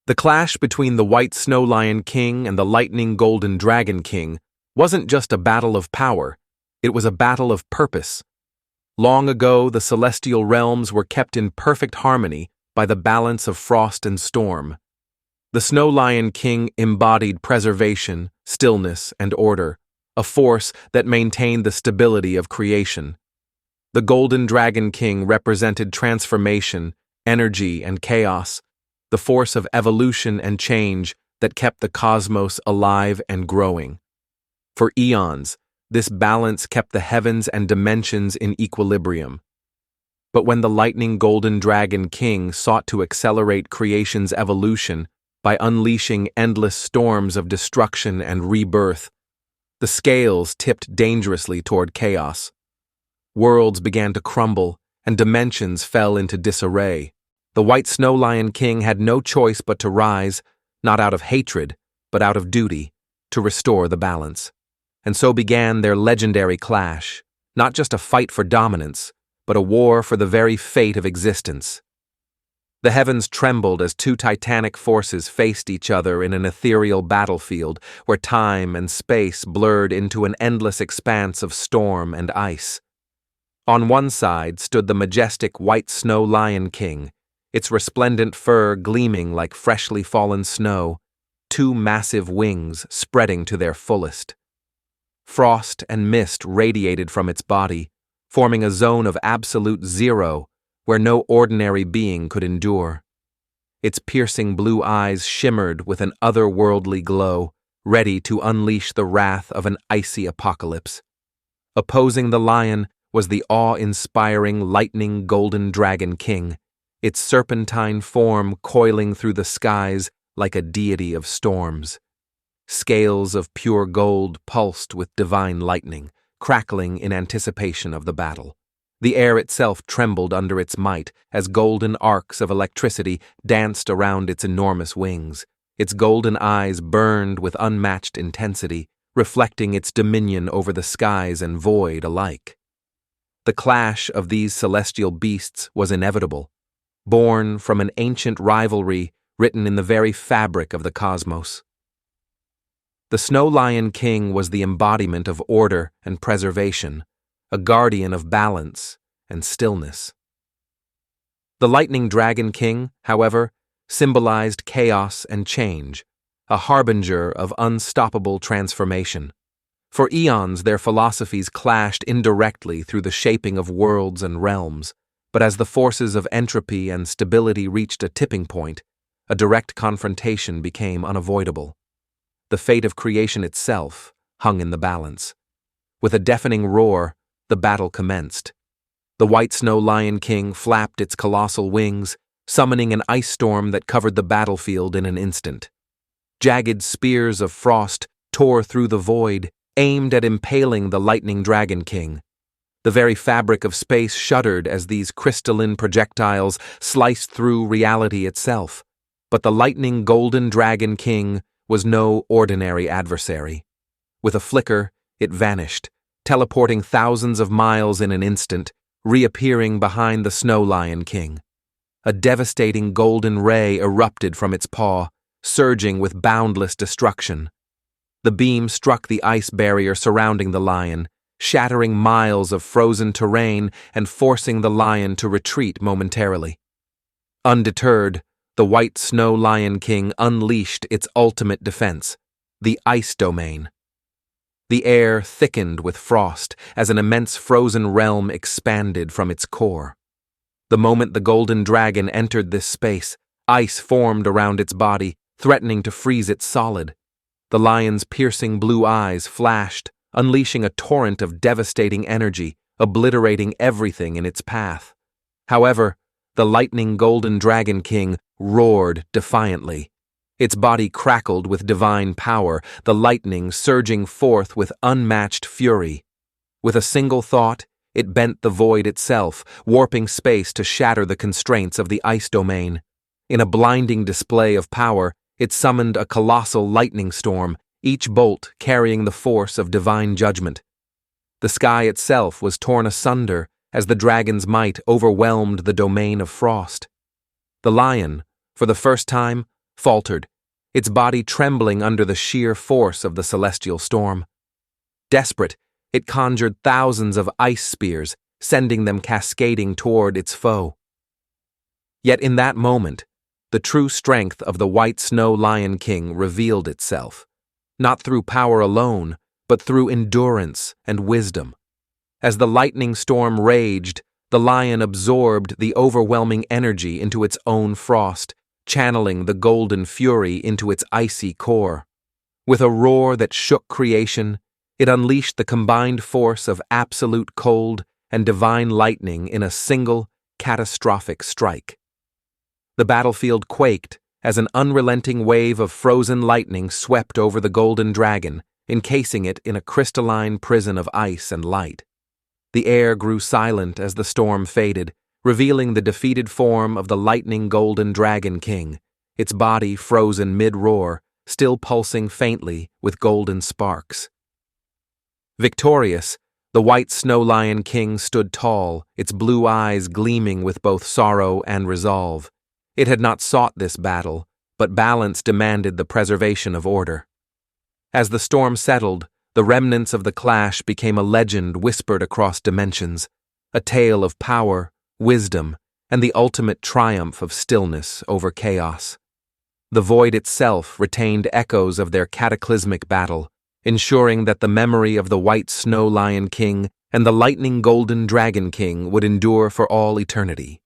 The clash between the White Snow Lion King and the Lightning Golden Dragon King wasn't just a battle of power, it was a battle of purpose. Long ago, the celestial realms were kept in perfect harmony by the balance of frost and storm. The Snow Lion King embodied preservation, stillness, and order, a force that maintained the stability of creation. The Golden Dragon King represented transformation, energy, and chaos, the force of evolution and change that kept the cosmos alive and growing. For eons, this balance kept the heavens and dimensions in equilibrium. But when the Lightning Golden Dragon King sought to accelerate creation's evolution by unleashing endless storms of destruction and rebirth, the scales tipped dangerously toward chaos. Worlds began to crumble, and dimensions fell into disarray. The White Snow Lion King had no choice but to rise, not out of hatred, but out of duty, to restore the balance. And so began their legendary clash, not just a fight for dominance, but a war for the very fate of existence. The heavens trembled as two titanic forces faced each other in an ethereal battlefield where time and space blurred into an endless expanse of storm and ice. On one side stood the majestic White Snow Lion King, its resplendent fur gleaming like freshly fallen snow, two massive wings spreading to their fullest. Frost and mist radiated from its body, forming a zone of absolute zero where no ordinary being could endure. Its piercing blue eyes shimmered with an otherworldly glow, ready to unleash the wrath of an icy apocalypse. Opposing the lion was the awe-inspiring Lightning Golden Dragon King, its serpentine form coiling through the skies like a deity of storms. Scales of pure gold pulsed with divine lightning, crackling in anticipation of the battle. The air itself trembled under its might as golden arcs of electricity danced around its enormous wings. Its golden eyes burned with unmatched intensity, reflecting its dominion over the skies and void alike. The clash of these celestial beasts was inevitable, born from an ancient rivalry written in the very fabric of the cosmos. The Snow Lion King was the embodiment of order and preservation, a guardian of balance and stillness. The Lightning Dragon King, however, symbolized chaos and change, a harbinger of unstoppable transformation. For eons, their philosophies clashed indirectly through the shaping of worlds and realms, but as the forces of entropy and stability reached a tipping point, a direct confrontation became unavoidable. The fate of creation itself hung in the balance. With a deafening roar, the battle commenced. The White Snow Lion King flapped its colossal wings, summoning an ice storm that covered the battlefield in an instant. Jagged spears of frost tore through the void, aimed at impaling the Lightning Dragon King. The very fabric of space shuddered as these crystalline projectiles sliced through reality itself. But the Lightning Golden Dragon King was no ordinary adversary. With a flicker, it vanished, teleporting thousands of miles in an instant, reappearing behind the Snow Lion King. A devastating golden ray erupted from its paw, surging with boundless destruction. The beam struck the ice barrier surrounding the lion, shattering miles of frozen terrain and forcing the lion to retreat momentarily. Undeterred, the White Snow Lion King unleashed its ultimate defense, the ice domain. The air thickened with frost as an immense frozen realm expanded from its core. The moment the golden dragon entered this space, ice formed around its body, threatening to freeze it solid. The lion's piercing blue eyes flashed, unleashing a torrent of devastating energy, obliterating everything in its path. However, the Lightning Golden Dragon King roared defiantly. Its body crackled with divine power, the lightning surging forth with unmatched fury. With a single thought, it bent the void itself, warping space to shatter the constraints of the ice domain. In a blinding display of power, it summoned a colossal lightning storm, each bolt carrying the force of divine judgment. The sky itself was torn asunder as the dragon's might overwhelmed the domain of frost. The lion, for the first time, faltered, its body trembling under the sheer force of the celestial storm. Desperate, it conjured thousands of ice spears, sending them cascading toward its foe. Yet in that moment, the true strength of the White Snow Lion King revealed itself, not through power alone, but through endurance and wisdom. As the lightning storm raged, the lion absorbed the overwhelming energy into its own frost, channeling the golden fury into its icy core. With a roar that shook creation, it unleashed the combined force of absolute cold and divine lightning in a single, catastrophic strike. The battlefield quaked as an unrelenting wave of frozen lightning swept over the golden dragon, encasing it in a crystalline prison of ice and light. The air grew silent as the storm faded, revealing the defeated form of the lightning golden dragon king, its body frozen mid-roar, still pulsing faintly with golden sparks. Victorious, the White Snow Lion King stood tall, its blue eyes gleaming with both sorrow and resolve. It had not sought this battle, but balance demanded the preservation of order. As the storm settled, the remnants of the clash became a legend whispered across dimensions, a tale of power, wisdom, and the ultimate triumph of stillness over chaos. The void itself retained echoes of their cataclysmic battle, ensuring that the memory of the White Snow Lion King and the Lightning Golden Dragon King would endure for all eternity.